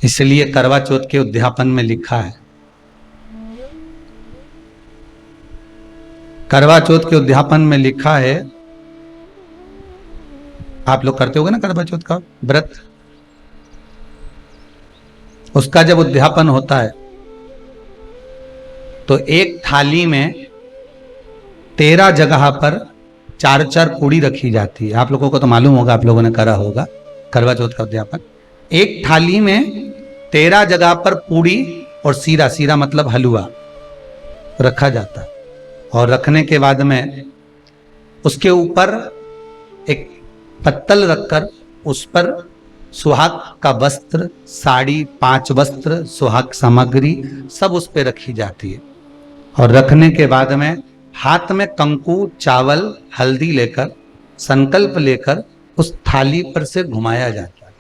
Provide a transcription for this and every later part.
इसलिए करवा चौथ के उद्यापन में लिखा है, करवा चौथ के उद्यापन में लिखा है, आप लोग करते होगे ना करवा चौथ का व्रत, उसका जब उद्यापन होता है तो एक थाली में 13 जगह पर 4-4 पूड़ी रखी जाती है। आप लोगों को तो मालूम होगा, आप लोगों ने करा होगा करवा चौथ का उद्यापन। एक थाली में 13 जगह पर पूड़ी और सीरा, सीरा मतलब हलवा रखा जाता है। और रखने के बाद में उसके ऊपर एक पत्तल रखकर उस पर सुहाग का वस्त्र, साड़ी, 5 वस्त्र, सुहाग सामग्री सब उस पर रखी जाती है। और रखने के बाद में हाथ में कंकु, चावल, हल्दी लेकर, संकल्प लेकर उस थाली पर से घुमाया जाता है।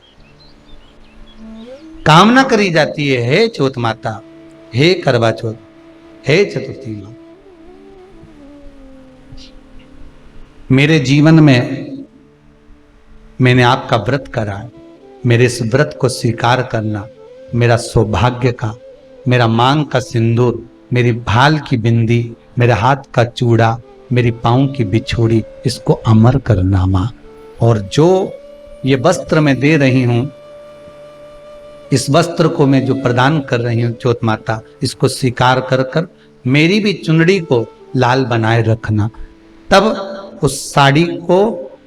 कामना करी जाती है, हे चौथ माता, हे करवा चौथ, हे चतुर्थी माँ, मेरे जीवन में मैंने आपका व्रत करा है, मेरे इस व्रत को स्वीकार करना, मेरा सौभाग्य का, मेरा मांग का सिंदूर, मेरी भाल की बिंदी, मेरे हाथ का चूड़ा, मेरी पाँव की बिछोड़ी, इसको अमर करना माँ। और जो ये वस्त्र मैं दे रही हूं, इस वस्त्र को मैं जो प्रदान कर रही हूं चौथ माता, इसको स्वीकार कर कर मेरी भी चुनड़ी को लाल बनाए रखना। तब उस साड़ी को,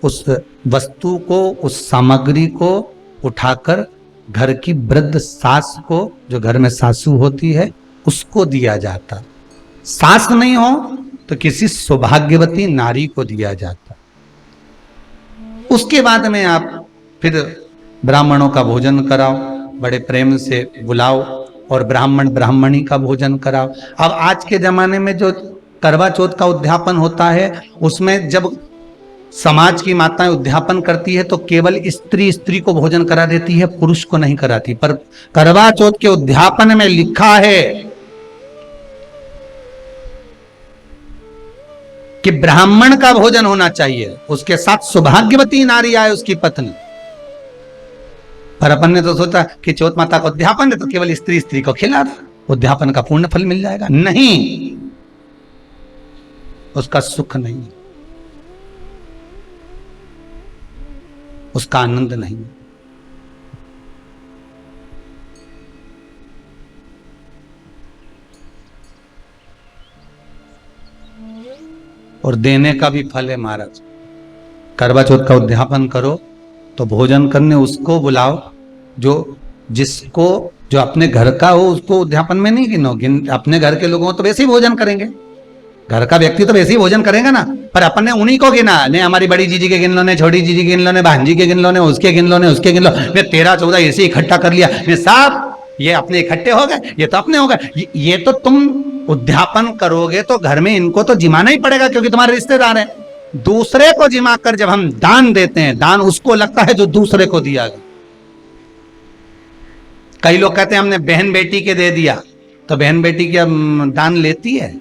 उस वस्तु को, उस सामग्री को उठाकर घर की वृद्ध सास को, जो घर में सासू होती है, उसको दिया जाता। सास नहीं हो तो किसी सौभाग्यवती नारी को दिया जाता। उसके बाद में आप फिर ब्राह्मणों का भोजन कराओ, बड़े प्रेम से बुलाओ और ब्राह्मण ब्राह्मणी का भोजन कराओ। अब आज के जमाने में जो करवा चौथ का उद्यापन होता है, उसमें जब समाज की माताएं उद्यापन करती है तो केवल स्त्री स्त्री को भोजन करा देती है, पुरुष को नहीं कराती। पर करवा चौथ के उद्यापन में लिखा है कि ब्राह्मण का भोजन होना चाहिए, उसके साथ सौभाग्यवती नारी आए, उसकी पत्नी। पर अपन ने तो सोचा कि चौथ माता का उद्यापन है तो केवल स्त्री स्त्री को खिला दो, उद्यापन का पूर्ण फल मिल जाएगा। नहीं, उसका सुख नहीं, उसका आनंद नहीं। और देने का भी फल है महाराज। करवा चौथ का उद्यापन करो तो भोजन करने उसको बुलाओ जो जिसको जो अपने घर का हो, उसको उद्यापन में नहीं गिनो। अपने घर के लोगों तो वैसे ही भोजन करेंगे, घर का व्यक्ति तो वैसे ही भोजन करेगा ना, पर अपन ने उन्हीं को गिना। ने हमारी बड़ी जीजी के गिन लो, ने छोटी जीजी के गिन लो, ने भांजी के गिन लो, ने उसके गिन लो, ने उसके गिन लो, ने 13-14 ऐसे इकट्ठा कर लिया, ने सब ये अपने इकट्ठे हो गए, ये तो अपने हो गए। ये तो तुम उद्यापन करोगे तो घर में इनको तो जिमाना ही पड़ेगा क्योंकि तुम्हारे रिश्तेदार हैं। दूसरे को जिमा कर जब हम दान देते हैं, दान उसको लगता है जो दूसरे को दिया गया। कई लोग कहते हैं हमने बहन बेटी के दे दिया, तो बहन बेटी क्या दान लेती है?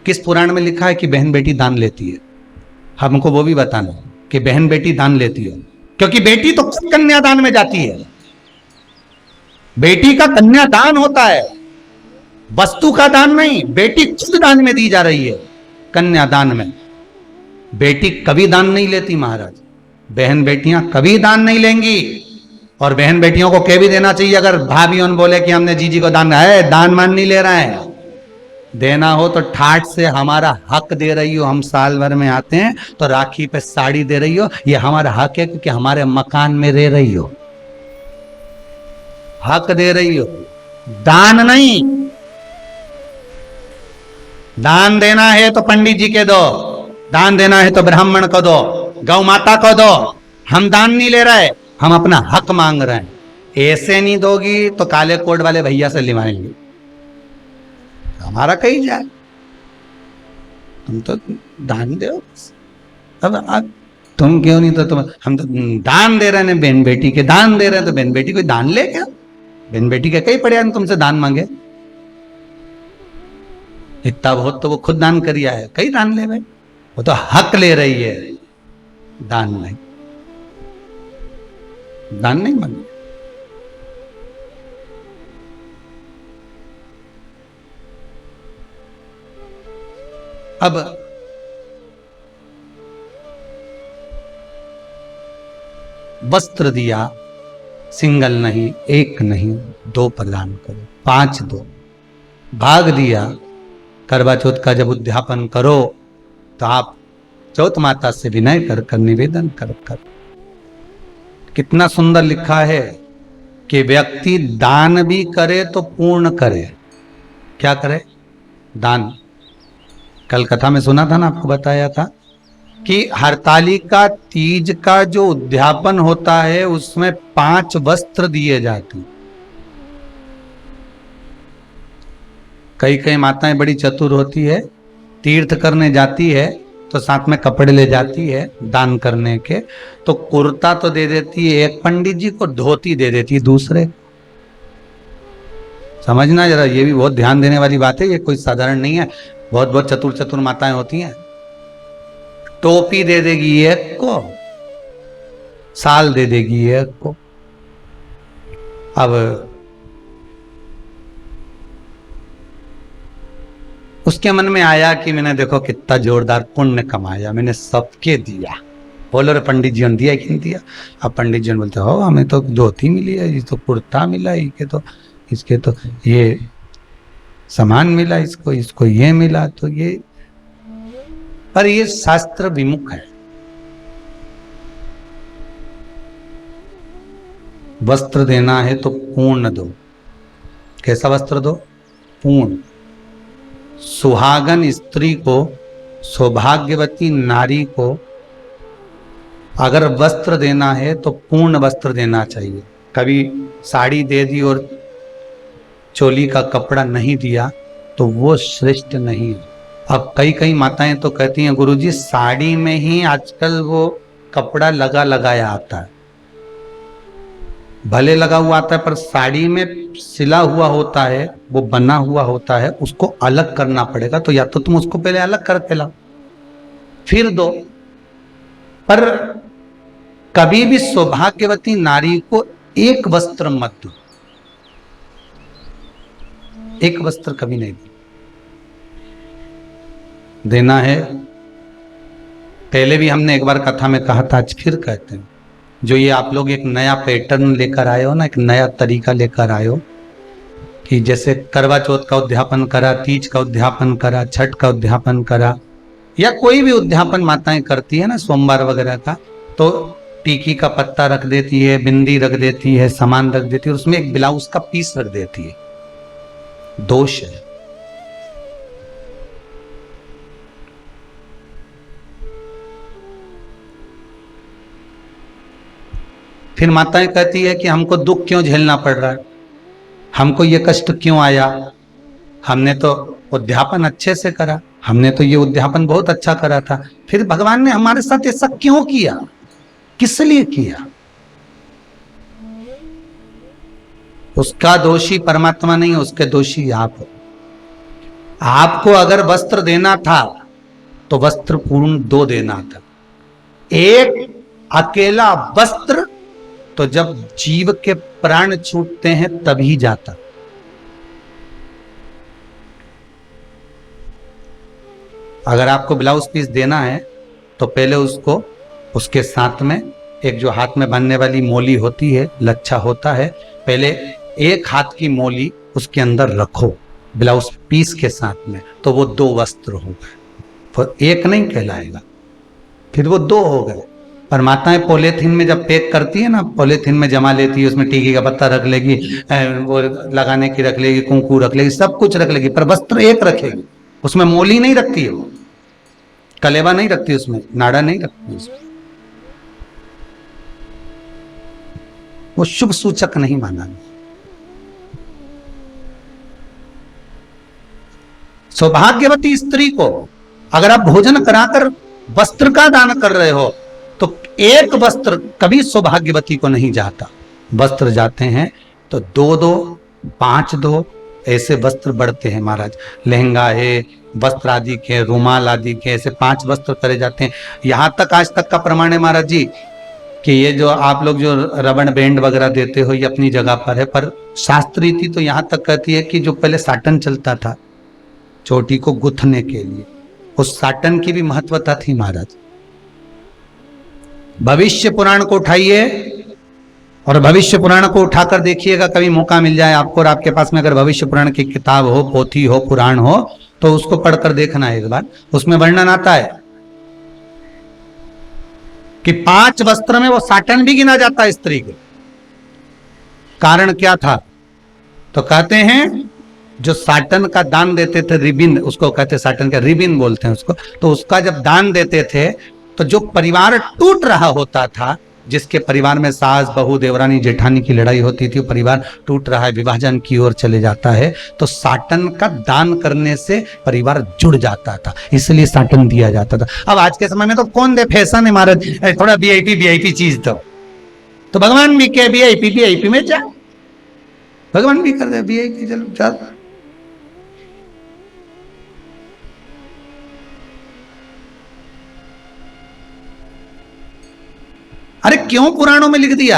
किस पुराण में लिखा है कि बहन बेटी दान लेती है? हमको वो भी बताना कि बहन बेटी दान लेती है, क्योंकि बेटी तो कन्यादान में जाती है। बेटी का कन्यादान होता है, वस्तु का दान नहीं। बेटी खुद दान में दी जा रही है कन्यादान में। बेटी कभी दान नहीं लेती महाराज, बहन बेटियां कभी दान नहीं लेंगी। और बहन बेटियों को कह भी देना चाहिए, अगर भाभी बोले कि हमने जीजी को दान है, दान मान नहीं ले रहे हैं, देना हो तो ठाठ से हमारा हक दे रही हो। हम साल भर में आते हैं तो राखी पे साड़ी दे रही हो, ये हमारा हक है क्योंकि हमारे मकान में रह रही हो, हक दे रही हो, दान नहीं। दान देना है तो पंडित जी के दो, दान देना है तो ब्राह्मण को दो, गौ माता को दो। हम दान नहीं ले रहे, हम अपना हक मांग रहे हैं। ऐसे नहीं दोगी तो काले कोट वाले भैया से लिवाएंगे, हमारा कहीं जाए, तुम तो दान दो। अब तुम क्यों नहीं, तो तुम हम तो दान दे रहे हैं, बहन बेटी के दान दे रहे हैं, तो बहन बेटी कोई दान ले क्या? बहन बेटी के कई पड़े तुमसे दान मांगे? इतना बहुत तो वो खुद दान करिया है, कई दान ले भाई, वो तो हक ले रही है, दान नहीं, दान नहीं मांगे। अब वस्त्र दिया, सिंगल नहीं, एक नहीं, 2 प्रदान करो, 5 दो। भाग दिया, करवा चौथ का जब उद्यापन करो तो आप चौथ माता से विनय कर निवेदन कर। कितना सुंदर लिखा है कि व्यक्ति दान भी करे तो पूर्ण करे। क्या करे? दान। कल कथा में सुना था ना, आपको बताया था कि हरतालिका तीज का जो उद्यापन होता है उसमें 5 वस्त्र दिए जाते हैं। कई कई माताएं बड़ी चतुर होती है, तीर्थ करने जाती है तो साथ में कपड़े ले जाती है दान करने के, तो कुर्ता तो दे देती है एक पंडित जी को, धोती दे देती है दूसरे। समझना जरा, ये भी बहुत ध्यान देने वाली बात है, ये कोई साधारण नहीं है। बहुत बहुत चतुर चतुर माताएं होती हैं। टोपी दे देगी एक को, साल दे देगी एक को। अब उसके मन में आया कि मैंने देखो कितना जोरदार पुण्य कमाया, मैंने सबके दिया। बोलो रे पंडित जी ने दिया कि नहीं दिया? अब पंडित जी बोलते हो हमें तो धोती मिली है, ये तो कुर्ता मिला, इसके तो ये सामान मिला, इसको ये मिला, तो ये, पर ये शास्त्र विमुख है। वस्त्र देना है तो पूर्ण दो। कैसा वस्त्र दो? पूर्ण। सुहागन स्त्री को, सौभाग्यवती नारी को अगर वस्त्र देना है तो पूर्ण वस्त्र देना चाहिए। कभी साड़ी दे दी और चोली का कपड़ा नहीं दिया तो वो श्रेष्ठ नहीं। अब कई कई माताएं तो कहती हैं गुरुजी साड़ी में ही आजकल वो कपड़ा लगाया आता है। भले लगा हुआ आता है पर साड़ी में सिला हुआ होता है, वो बना हुआ होता है, उसको अलग करना पड़ेगा। तो या तो तुम उसको पहले अलग करके लाओ फिर दो। पर कभी भी सौभाग्यवती नारी को एक वस्त्र मत दो, एक वस्त्र कभी नहीं देना है। पहले भी हमने एक बार कथा में कहा था, आज फिर कहते हैं, जो ये आप लोग एक नया पैटर्न लेकर आए हो ना, एक नया तरीका लेकर आए हो कि जैसे करवा चौथ का उद्यापन करा, तीज का उद्यापन करा, छठ का उद्यापन करा, या कोई भी उद्यापन माताएं करती है ना सोमवार वगैरह का, तो टीकी का पत्ता रख देती है, बिंदी रख देती है, सामान रख देती है, उसमें एक ब्लाउज का पीस रख देती है। दोष है। फिर माताएं कहती है कि हमको दुख क्यों झेलना पड़ रहा है, हमको ये कष्ट क्यों आया, हमने तो उद्यापन अच्छे से करा, हमने तो ये उद्यापन बहुत अच्छा करा था, फिर भगवान ने हमारे साथ ऐसा क्यों किया, किस लिए किया? उसका दोषी परमात्मा नहीं है, उसके दोषी आप हो। आपको अगर वस्त्र देना था तो वस्त्र पूर्ण 2 देना था। एक अकेला वस्त्र तो जब जीव के प्राण छूटते हैं तभी जाता। अगर आपको ब्लाउज पीस देना है तो पहले उसको, उसके साथ में एक जो हाथ में बांधने वाली मोली होती है, लच्छा होता है, पहले एक हाथ की मोली उसके अंदर रखो ब्लाउज पीस के साथ में, तो वो 2 वस्त्र हो गए। फिर एक नहीं कहलाएगा, फिर वो 2 हो गए। पर माताएं पॉलीथीन में जब पैक करती है ना, पॉलीथीन में जमा लेती है, उसमें टीकी का पत्ता रख लेगी, वो लगाने की रख लेगी, कुंकू रख लेगी, सब कुछ रख लेगी, पर वस्त्र एक रखेगी। उसमें मोली नहीं रखती है, वो कलेवा नहीं रखती, उसमें नाड़ा नहीं रखती, उसमें वो शुभ सूचक नहीं माना। सौभाग्यवती स्त्री को अगर आप भोजन कराकर वस्त्र का दान कर रहे हो तो एक वस्त्र कभी सौभाग्यवती को नहीं जाता। वस्त्र जाते हैं तो 2-2, 5-2 ऐसे वस्त्र बढ़ते हैं महाराज। लहंगा है, वस्त्र आदि के, रुमाल आदि के, ऐसे 5 वस्त्र करे जाते हैं। यहां तक आज तक का प्रमाण है महाराज जी कि ये जो आप लोग जो रबड़ बैंड वगैरह देते हो ये अपनी जगह पर है, पर शास्त्र रीति तो यहां तक कहती है कि जो पहले साटन चलता था चोटी को गुथने के लिए, उस साटन की भी महत्वता थी महाराज। भविष्य पुराण को उठाइए और भविष्य पुराण को उठाकर देखिएगा, कभी मौका मिल जाए आपको और आपके पास में अगर भविष्य पुराण की किताब हो, पोथी हो, पुराण हो, तो उसको पढ़कर देखना एक बार। उसमें वर्णन आता है कि 5 वस्त्र में वो साटन भी गिना जाता है स्त्री के। कारण क्या था? तो कहते हैं जो साटन का दान देते थे, रिबिन उसको कहते, साटन का रिबिन बोलते हैं उसको, तो उसका जब दान देते थे तो जो परिवार टूट रहा होता था, जिसके परिवार में सास बहू देवरानी जेठानी की लड़ाई होती थी, परिवार टूट रहा है, विभाजन की ओर चले जाता है, तो साटन का दान करने से परिवार जुड़ जाता था, इसलिए साटन दिया जाता था। अब आज के समय में तो कौन दे, फैशन है महाराज, थोड़ा वीआईपी चीज दो, तो भगवान भी क्या वीआईपी में जा, भगवान भी कर दे वीआईपी, चलो चल। अरे क्यों पुराणों में लिख दिया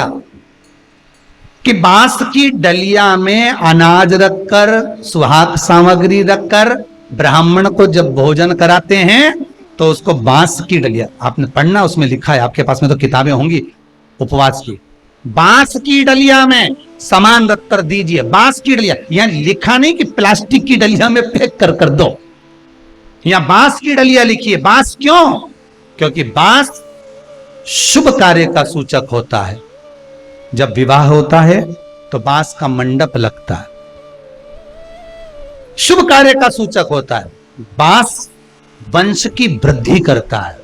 कि बांस की डलिया में अनाज रखकर, सुहाग सामग्री रखकर ब्राह्मण को जब भोजन कराते हैं तो उसको बांस की डलिया, आपने पढ़ना, उसमें लिखा है, आपके पास में तो किताबें होंगी उपवास की, बांस की डलिया में सामान रखकर दीजिए। बांस की डलिया, यहां लिखा नहीं कि प्लास्टिक की डलिया में पैक कर दो, यहां बांस की डलिया लिखिए। बांस क्यों? क्योंकि बांस शुभ कार्य का सूचक होता है। जब विवाह होता है तो बांस का मंडप लगता है, शुभ कार्य का सूचक होता है। बांस वंश की वृद्धि करता है।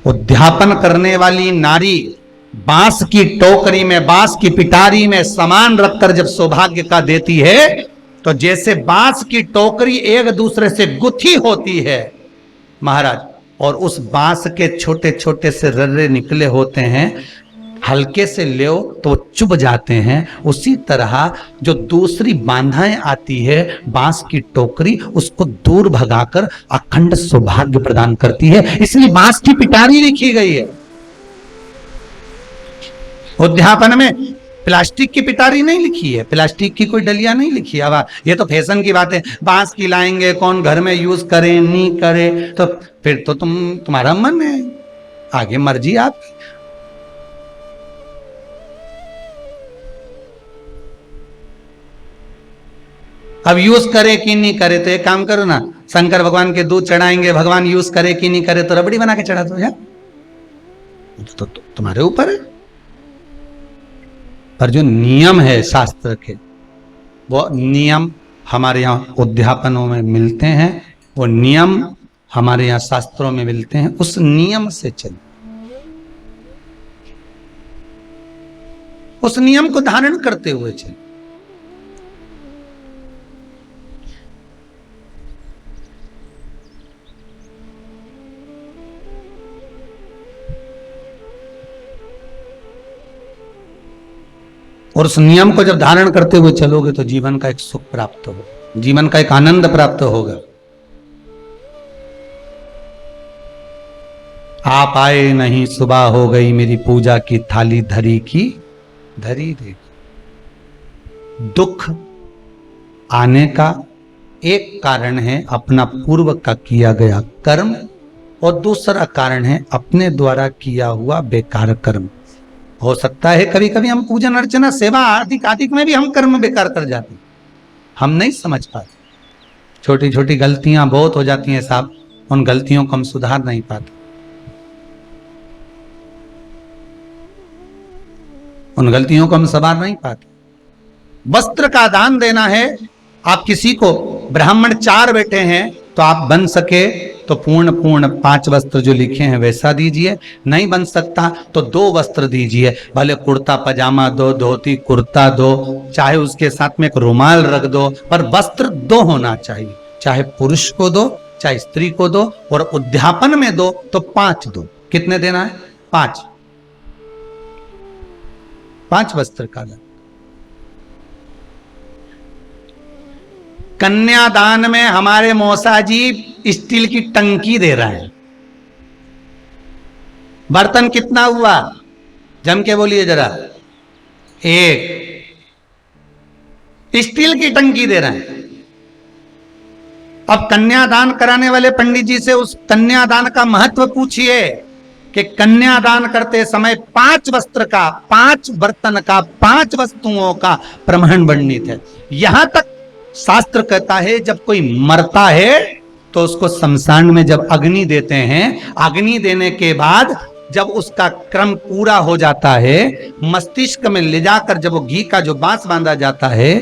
उद्यापन करने वाली नारी बांस की टोकरी में, बांस की पिटारी में सामान रखकर जब सौभाग्य का देती है, तो जैसे बांस की टोकरी एक दूसरे से गुथी होती है महाराज, और उस बांस के छोटे छोटे से रर्रे निकले होते हैं, हल्के से ले तो चुभ जाते हैं, उसी तरह जो दूसरी बांधाएं आती है बांस की टोकरी, उसको दूर भगाकर अखंड सौभाग्य प्रदान करती है, इसलिए बांस की पिटारी लिखी गई है। उद्यापन में प्लास्टिक की पिटारी नहीं लिखी है, प्लास्टिक की कोई डलिया नहीं लिखी है। अब ये तो फैशन की बात है, बांस की लाएंगे, कौन घर में यूज करे नहीं करे, तो फिर तो तुम्हारा मन है, आगे मर्जी आप। अब यूज करे कि नहीं करे, तो एक काम करो ना, शंकर भगवान के दूध चढ़ाएंगे, भगवान यूज करे कि नहीं करे, तो रबड़ी बना के चढ़ा दो यार, तो तुम्हारे ऊपर है। पर जो नियम है शास्त्र के, वो नियम हमारे यहाँ उद्यापनों में मिलते हैं, वो नियम हमारे यहाँ शास्त्रों में मिलते हैं, उस नियम से चले, उस नियम को धारण करते हुए चले। और उस नियम को जब धारण करते हुए चलोगे तो जीवन का एक सुख प्राप्त होगा, जीवन का एक आनंद प्राप्त होगा। आप आए नहीं, सुबह हो गई, मेरी पूजा की थाली धरी की धरी दे। दुख आने का एक कारण है अपना पूर्व का किया गया कर्म, और दूसरा कारण है अपने द्वारा किया हुआ बेकार कर्म। हो सकता है कभी कभी हम पूजन अर्चना सेवा आदिक आदिक में भी हम कर्म बेकार कर जाते, हम नहीं समझ पाते, छोटी छोटी गलतियां बहुत हो जाती हैं साहब, उन गलतियों को हम सुधार नहीं पाते, उन गलतियों को हम सुधार नहीं पाते। वस्त्र का दान देना है, आप किसी को, ब्राह्मण 4 बेटे हैं तो आप बन सके तो पूर्ण 5 वस्त्र जो लिखे हैं वैसा दीजिए, नहीं बन सकता तो 2 वस्त्र दीजिए, भले कुर्ता पजामा दो, धोती कुर्ता दो, चाहे उसके साथ में एक रुमाल रख दो, पर वस्त्र 2 होना चाहिए, चाहे पुरुष को दो चाहे स्त्री को दो, और उद्यापन में दो तो 5 दो। कितने देना है? 5 वस्त्र का दान। कन्यादान में हमारे मौसा जी स्टील की टंकी दे रहे हैं। बर्तन कितना हुआ? जम के बोलिए जरा। 1 स्टील की टंकी दे रहे हैं। अब कन्यादान कराने वाले पंडित जी से उस कन्यादान का महत्व पूछिए कि कन्यादान करते समय 5 वस्त्र का, 5 बर्तन का, 5 वस्तुओं का प्रमाण वर्णित है। यहां तक शास्त्र कहता है जब कोई मरता है तो उसको शमशान में जब अग्नि देते हैं, अग्नि देने के बाद जब उसका क्रम पूरा हो जाता है, मस्तिष्क में ले जाकर जब वो घी का जो बांस बांधा जाता है,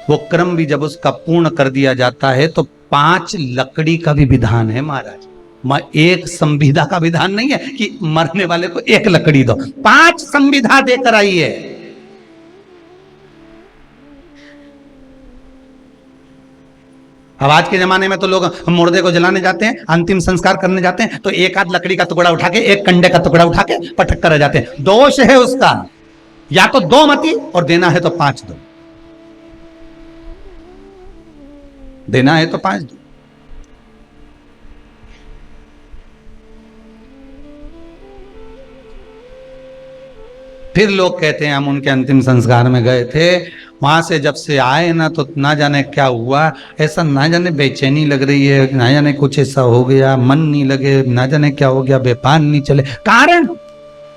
वो क्रम भी जब उसका पूर्ण कर दिया जाता है तो 5 लकड़ी का भी विधान है महाराज। एक संविधा का विधान नहीं है कि मरने वाले को 1 लकड़ी दो, 5 संविधा देकर आई है। अब आज के जमाने में तो लोग मुर्दे को जलाने जाते हैं, अंतिम संस्कार करने जाते हैं तो 1 आध लकड़ी का टुकड़ा उठा के, 1 कंडे का टुकड़ा उठा के पटक कर जाते हैं। दोष है उसका, या तो 2 मती और देना है तो 5 दो, देना है तो 5 दो। फिर लोग कहते हैं हम उनके अंतिम संस्कार में गए थे, वहां से जब से आए ना तो ना जाने क्या हुआ, ऐसा ना जाने बेचैनी लग रही है, ना जाने कुछ ऐसा हो गया, मन नहीं लगे, ना जाने क्या हो गया, व्यापार नहीं चले। कारण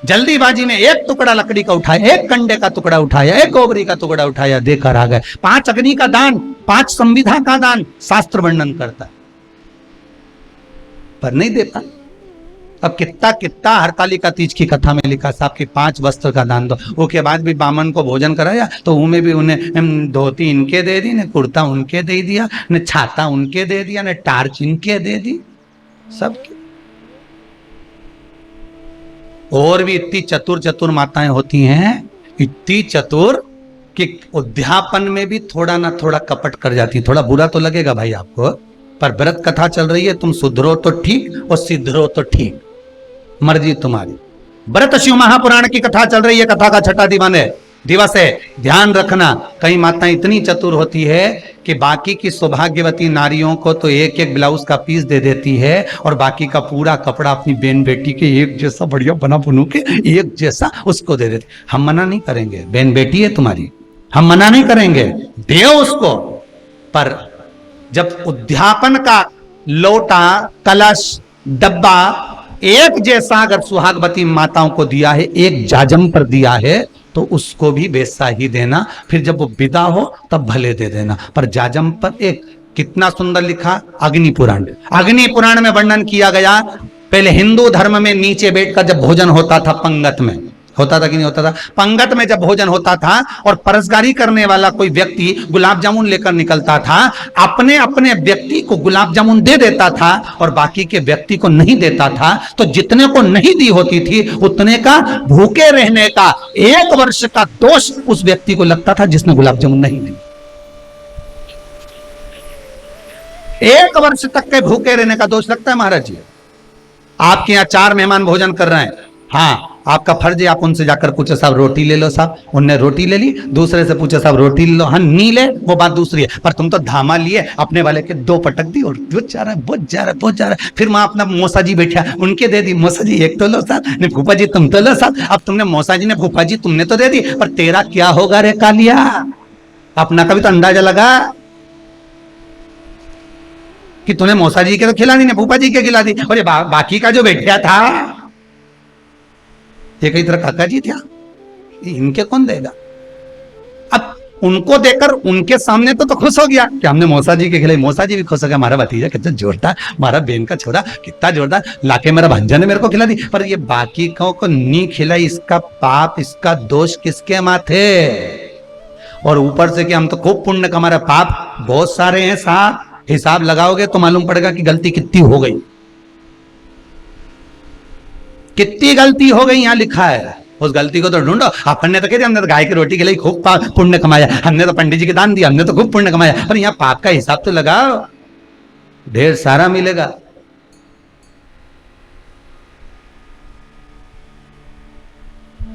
जल्दीबाजी में 1 टुकड़ा लकड़ी का उठाया, 1 कंडे का टुकड़ा उठाया, 1 गोबरी का टुकड़ा उठाया, देकर आ गए। 5 अग्नि का दान, 5 संविधा का दान शास्त्र वर्णन करता है, पर नहीं देता। अब कितना कितना हरतालिका तीज की कथा में लिखा साहब कि 5 वस्त्र का दान दो, उसके बाद भी बामन को भोजन कराया तो उनमें भी उन्हें धोती इनके दे दी, ने कुर्ता उनके दे दिया, ने छाता उनके दे दिया, ने टार्च इनके दे दी, सबके। और भी इतनी चतुर चतुर माताएं होती हैं, इतनी चतुर कि उद्यापन में भी थोड़ा ना थोड़ा कपट कर जाती। थोड़ा बुरा तो लगेगा भाई आपको, पर व्रत कथा चल रही है, तुम सुधरो तो ठीक और सिद्धरो तो ठीक, मर्जी तुम्हारी। व्रत शिव महापुराण की कथा चल रही है, कथा का 6ठा दिवस है। ध्यान रखना, कई माताएं इतनी चतुर होती है कि बाकी की सौभाग्यवती नारियों को तो 1-1 ब्लाउज का पीस दे देती है और बाकी का पूरा कपड़ा अपनी बहन बेटी के एक जैसा बढ़िया बना बुनू के एक जैसा उसको दे देती। हम मना नहीं करेंगे, बहन बेटी है तुम्हारी, हम मना नहीं करेंगे, दे उसको। पर जब उद्यापन का लोटा, कलश, डब्बा एक जैसा अगर सुहागवती माताओं को दिया है, एक जाजम पर दिया है, तो उसको भी वैसा ही देना। फिर जब वो विदा हो तब भले दे देना, पर जाजम पर एक। कितना सुंदर लिखा अग्नि पुराण। अग्नि पुराण में वर्णन किया गया, पहले हिंदू धर्म में नीचे बैठकर जब भोजन होता था, पंगत में होता था कि नहीं होता था, पंगत में जब भोजन होता था और परसगारी करने वाला कोई व्यक्ति गुलाब जामुन लेकर निकलता था, अपने अपने व्यक्ति को गुलाब जामुन दे देता था और बाकी के व्यक्ति को नहीं देता था। तो जितने को नहीं दी होती थी उतने का भूखे रहने का 1 वर्ष का दोष उस व्यक्ति को लगता था जिसने गुलाब जामुन नहीं दी। 1 वर्ष तक के भूखे रहने का दोष लगता है महाराज जी। आपके यहाँ 4 मेहमान भोजन कर रहे हैं, हाँ, आपका फर्ज है आप उनसे जाकर पूछे साहब रोटी ले लो साहब, उनने रोटी ले ली, दूसरे से पूछे साहब रोटी ले लो, हाँ नहीं ले, वो बात दूसरी है, पर तुम तो धामा लिए अपने वाले के 2 पटक दी और बहुत जा रहा है, बहुत जा रहा है, बहुत जा रहा है। फिर वहां अपना मौसा जी बैठा, उनके दे दी, मौसा जी 1 तो लो साहब, ने फूफा जी तुम तो लो साहब। अब तुमने मौसा जी ने फूफा जी तुमने तो दे दी, पर तेरा क्या होगा रे कालिया, अपना का भी तो अंदाजा लगा कि तूने मौसा जी के तो खिला दी, ने फूफा जी के खिला दी, और बाकी का जो बैठा था ये कई तरह काका जी था, इनके कौन देगा। अब उनको देकर उनके सामने तो खुश हो गया कि हमने मौसा जी के खिलाई, मौसा जी भी खुश हो गया, हमारा भतीजा कितना जोरदार, हमारा बहन का छोरा कितना जोरदार, लाके मेरा भांजा ने मेरे को खिला दी। पर ये बाकी को नहीं खिलाई, इसका पाप, इसका दोष किसके माथे। और ऊपर से कि हम तो खूब पुण्य का, हमारा पाप बहुत सारे हैं साहब, हिसाब लगाओगे तो मालूम पड़ेगा कि गलती कितनी हो गई, कितनी गलती हो गई। यहां लिखा है, उस गलती को तो ढूंढो। अपन ने तो कहते हमने तो गाय की रोटी के लिए खूब पुण्य कमाया, हमने तो पंडित जी के दान दिया, हमने तो खूब पुण्य कमाया, पर यहां पाप का हिसाब तो लगाओ, ढेर सारा मिलेगा।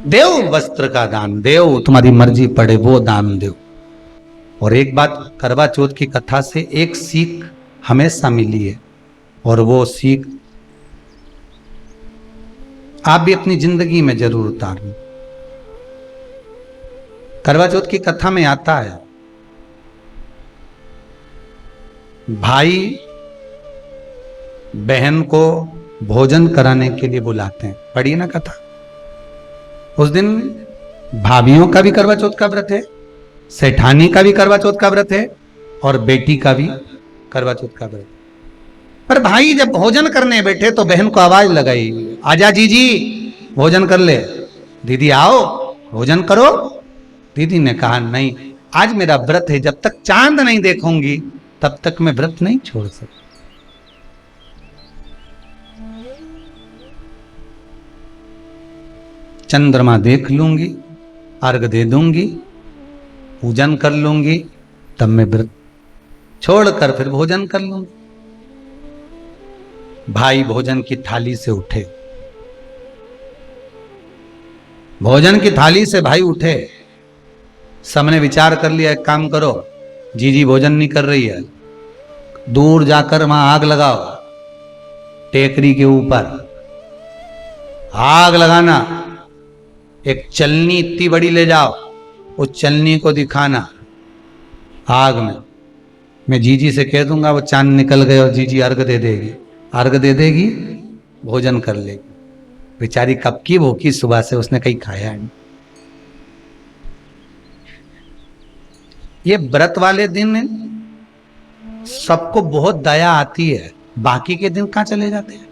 देव वस्त्र का दान, देव तुम्हारी मर्जी पड़े वो दान देव। और एक बात करवा चौथ की कथा से एक सीख हमेशा मिली है, और वो सीख आप भी अपनी जिंदगी में जरूर उतारना। करवा चौथ की कथा में आता है भाई बहन को भोजन कराने के लिए बुलाते हैं, पढ़िए ना कथा। उस दिन भाभीियों का भी करवा चौथ का व्रत है, सेठानी का भी करवा चौथ का व्रत है, और बेटी का भी करवा चौथ का व्रत। पर भाई जब भोजन करने बैठे तो बहन को आवाज लगाई, आजा जीजी भोजन कर ले। दीदी आओ भोजन करो। दीदी ने कहा नहीं, आज मेरा व्रत है, जब तक चांद नहीं देखूंगी तब तक मैं व्रत नहीं छोड़ सकती। चंद्रमा देख लूंगी, अर्घ दे दूंगी, पूजन कर लूंगी, तब मैं व्रत छोड़कर फिर भोजन कर लूंगी। भाई भोजन की थाली से उठे, भोजन की थाली से भाई उठे। सबने विचार कर लिया, एक काम करो, जीजी भोजन नहीं कर रही है, दूर जाकर वहां आग लगाओ, टेकरी के ऊपर आग लगाना, एक चलनी इतनी बड़ी ले जाओ, उस चलनी को दिखाना आग में। मैं जीजी से कह दूंगा, वो चांद निकल गए और जीजी अर्घ दे देगी, अर्घ दे देगी, भोजन कर लेगी। बेचारी कब की भूखी, सुबह से उसने कहीं खाया नहीं। ये व्रत वाले दिन सबको बहुत दया आती है, बाकी के दिन कहां चले जाते हैं।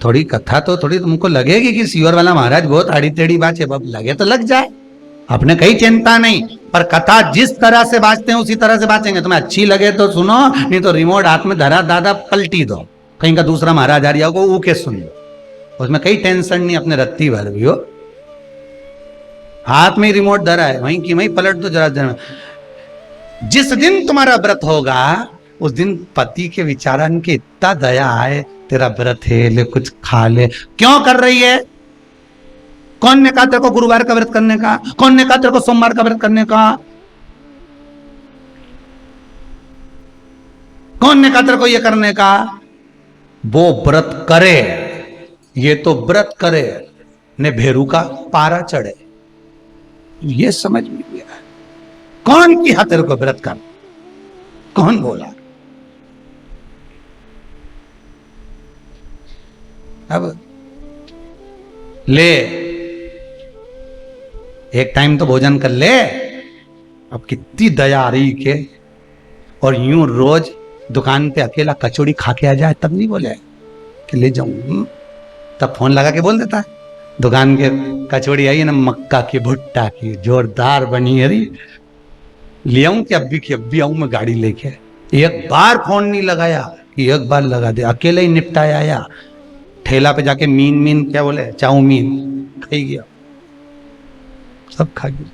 थोड़ी कथा तो थोड़ी तुमको लगेगी कि सीवर वाला महाराज बहुत आड़ी टेढ़ी बात है, अब लगे तो लग जाए, अपने कहीं चिंता नहीं। पर कथा जिस तरह से बांचते हैं उसी तरह से बांचेंगे। तुम्हें अच्छी लगे तो सुनो, नहीं तो रिमोट हाथ में धरा दादा पलटी दो, कहीं का दूसरा महाराज आ रहा वो के सुन लो, उसमें कहीं टेंशन नहीं, अपने रत्ती भर भी हो, हाथ में रिमोट धरा है, वहीं की वहीं पलट दो जरा जरा। जिस दिन तुम्हारा व्रत होगा उस दिन पति के विचारन की इतना दया आए, तेरा व्रत है, ले कुछ खा ले। क्यों कर रही है? कौन ने कहा तेरे को गुरुवार का व्रत करने का? कौन ने कहा तेरे को सोमवार का व्रत करने का? कौन ने कहा तेरे को ये करने का? वो व्रत करे, ये तो व्रत करे ने भेरू का पारा चढ़े। ये समझ में गया। कौन किया तेरे को व्रत कर? कौन बोला? अब ले, एक टाइम तो भोजन कर ले। अब कितनी दया आ रही के, और यूं रोज दुकान पे अकेला कचौड़ी खा के आ जाए तब नहीं बोले कि ले जाऊं, तब फोन लगा के बोल देता है, दुकान के कचौड़ी आई है ना मक्का की भुट्टा की, जोरदार बनी है, ले आऊं कि अभी आऊं मैं गाड़ी लेके। एक बार फोन नहीं लगाया कि एक बार लगा दे, अकेले ही निपटाया आया। ठेला पे जाके मीन क्या बोले, चाउमीन खाई गया, सब खा गया।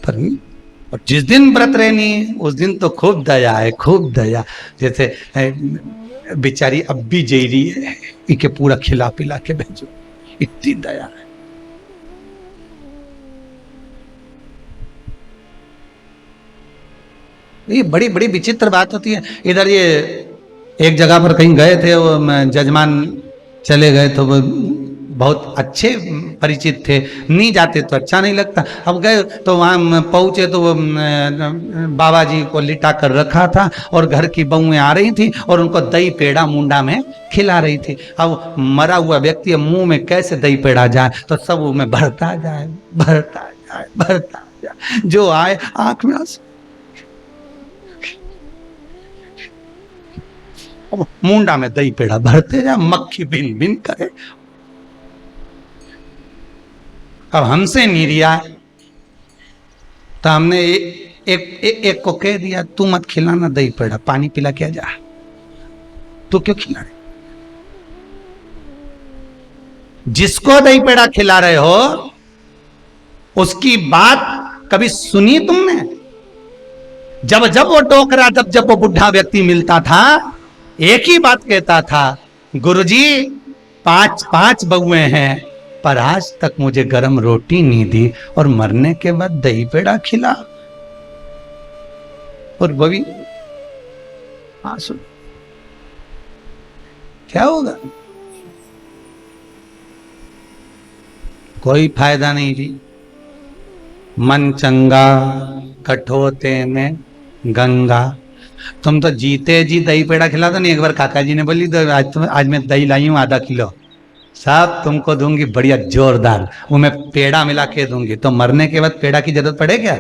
पर और जिस दिन व्रत रहनी है उस दिन तो खूब दया है, खूब दया। जैसे बेचारी अब भी जी रही है, इके पूरा खिला पिला के भेजो, इतनी दया है। ये बड़ी बड़ी विचित्र बात होती है। इधर ये एक जगह पर कहीं गए थे, वो जजमान चले गए तो वो बहुत अच्छे परिचित थे, नहीं जाते तो अच्छा नहीं लगता। अब गए तो वहाँ पहुँचे तो वो बाबा जी को लिटा कर रखा था और घर की बहुएं आ रही थी और उनको दही पेड़ा मुंडा में खिला रही थी। अब मरा हुआ व्यक्ति मुंह में कैसे दही पेड़ा जाए, तो सब में भरता जाए, भरता जाए, भरता जाए, जो आए आंख में आंसू, मुंडा में दही पेड़ा भरते जाए, मक्खी बिन बिन करे। अब हमसे नहीं रिया तो हमने एक को कह दिया, तू मत खिलाना दही पेड़ा, पानी पिला के जा, तू क्यों खिला रहे? जिसको दही पेड़ा खिला रहे हो उसकी बात कभी सुनी तुमने? जब जब वो टोकरा, जब वो बुढ़ा व्यक्ति मिलता था, एक ही बात कहता था, गुरुजी 5 बहुएं हैं पर आज तक मुझे गरम रोटी नहीं दी, और मरने के बाद दही पेड़ा खिला। और वो भी आंसू, क्या होगा? कोई फायदा नहीं जी। मन चंगा कठोते में गंगा। तुम तो जीते जी दही पेड़ा खिला दो नहीं। एक बार काका जी ने बोली तो आज मैं दही लाई हूं आधा किलो, सब तुमको दूंगी बढ़िया जोरदार, वो मैं पेड़ा मिला के दूंगी। तो मरने के बाद पेड़ा की जरूरत पड़े क्या?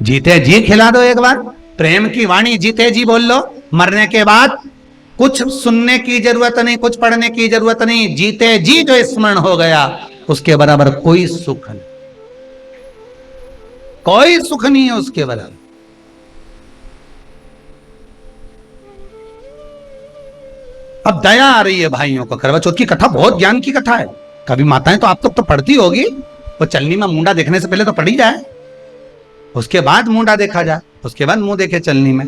जीते जी खिला दो एक बार, प्रेम की वाणी जीते जी बोल लो। मरने के बाद कुछ सुनने की जरूरत नहीं, कुछ पढ़ने की जरूरत नहीं, जीते जी जो स्मरण हो गया उसके बराबर कोई सुख नहीं, कोई सुख नहीं है उसके बराबर। अब दया आ रही है भाइयों को। करवा चौथ की कथा बहुत ज्ञान की कथा है। कभी माताएं तो आप लोग तो पढ़ती होगी, वो चलनी में मुंडा देखने से पहले तो पढ़ी जाए, उसके बाद मुंडा देखा जाए, उसके बाद मुंह देखे चलनी में,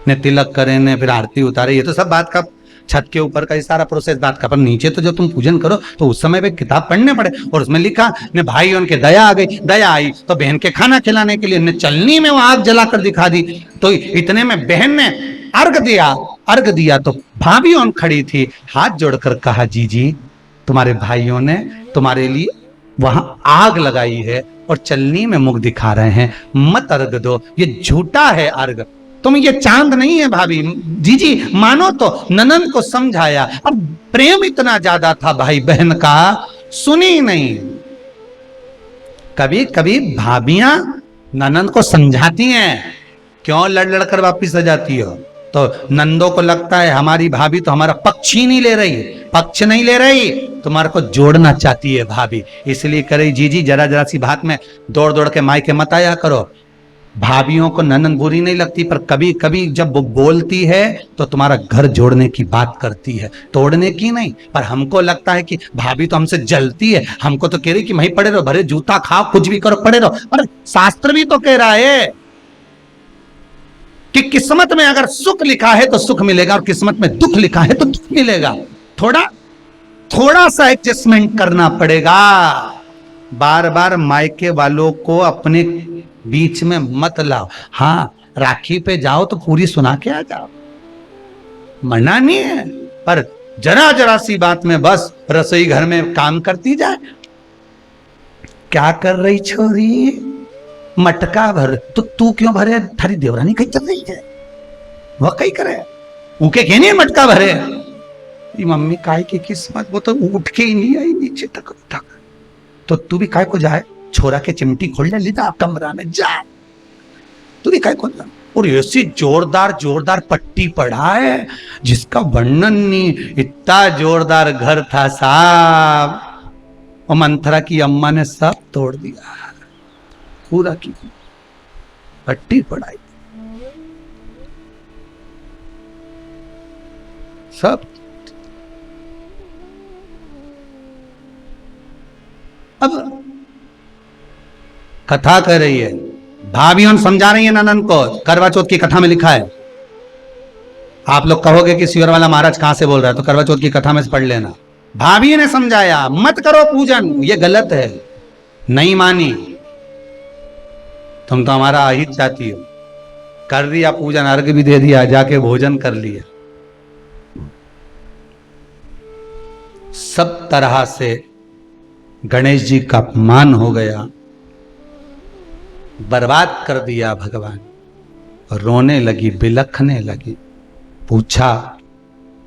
ने तिलक करे ने फिर आरती उतारे। ये तो सब बात का छत के ऊपर का सारा प्रोसेस बात का, पर नीचे तो जब तुम पूजन करो तो उस समय पे किताब पढ़ने पड़े। और उसमें लिखा ने भाई उनके दया आ गई, दया आई तो बहन के खाना खिलाने के लिए ने चलनी में वो आग जलाकर दिखा दी। तो इतने में बहन ने अर्घ दिया, अर्घ दिया तो भाभी उन खड़ी थी, हाथ जोड़कर कहा जी जी तुम्हारे भाइयों ने तुम्हारे लिए वहां आग लगाई है और चलनी में मुख दिखा रहे हैं, मत अर्घ दो, ये झूठा है अर्घ, तुम ये चांद नहीं है भाभी। जी जी मानो तो ननन को समझाया। अब प्रेम इतना ज्यादा था भाई बहन का, सुनी नहीं। कभी कभी भाभियां ननन को समझाती हैं, क्यों लड़ लड़ कर वापिस आ जाती हो। तो नंदों को लगता है हमारी भाभी तो हमारा पक्ष ही नहीं ले रही, पक्ष नहीं ले रही, तुम्हारे को जोड़ना चाहती है भाभी, इसलिए करे जी जी जरा जरा सी बात में दौड़ दौड़ के मायके मत आया करो। भाभियों को ननन बुरी नहीं लगती, पर कभी कभी जब वो बोलती है तो तुम्हारा घर जोड़ने की बात करती है, तोड़ने की नहीं। पर हमको लगता है कि भाभी तो हमसे जलती है, हमको तो कह रही कि वहीं पड़े रहो, भरे जूता खाओ कुछ भी करो पड़े रहो। पर शास्त्र भी तो कह रहा है कि किस्मत में अगर सुख लिखा है तो सुख मिलेगा और किस्मत में दुख लिखा है तो दुख मिलेगा। थोड़ा थोड़ा सा एडजस्टमेंट करना पड़ेगा। बार बार मायके वालों को अपने बीच में मत लाओ। हाँ राखी पे जाओ तो पूरी सुना के आ जाओ, मना नहीं है, पर जरा जरा सी बात में बस रसोई घर में काम करती जाए। क्या कर रही छोरी? मटका भर। तो तू क्यों भरे? थारी देवरानी कहीं चल रही है, वह कहीं करे ऊके के नहीं मटका भरे। मम्मी काय की किस्मत, वो तो उठ के ही नहीं आई नीचे तक उठा। तो तू भी काय को जाए, छोरा के चिमटी खोल ले जा कमरा में जा, तू भी काय को जा। और ऐसी जोरदार जोरदार पट्टी पड़ा है जिसका वर्णन नहीं, इतना जोरदार घर था साहब। और मंथरा की अम्मा ने सब तोड़ दिया, पूरा की पट्टी पड़ाई सब। अब कथा कर रही है, भाभियों समझा रही है ननन को। करवा चौथ की कथा में लिखा है, आप लोग कहोगे कि सिवर वाला महाराज कहां से बोल रहा है, तो करवा चौथ की कथा में से पढ़ लेना। भाभी ने समझाया मत करो पूजन, ये गलत है, नहीं मानी। तुम तो हमारा अहित चाहती हो, कर दिया पूजन, अर्घ भी दे दिया, जाके भोजन कर लिया, सब तरह से गणेश जी का अपमान हो गया, बर्बाद कर दिया भगवान। रोने लगी, बिलखने लगी। पूछा,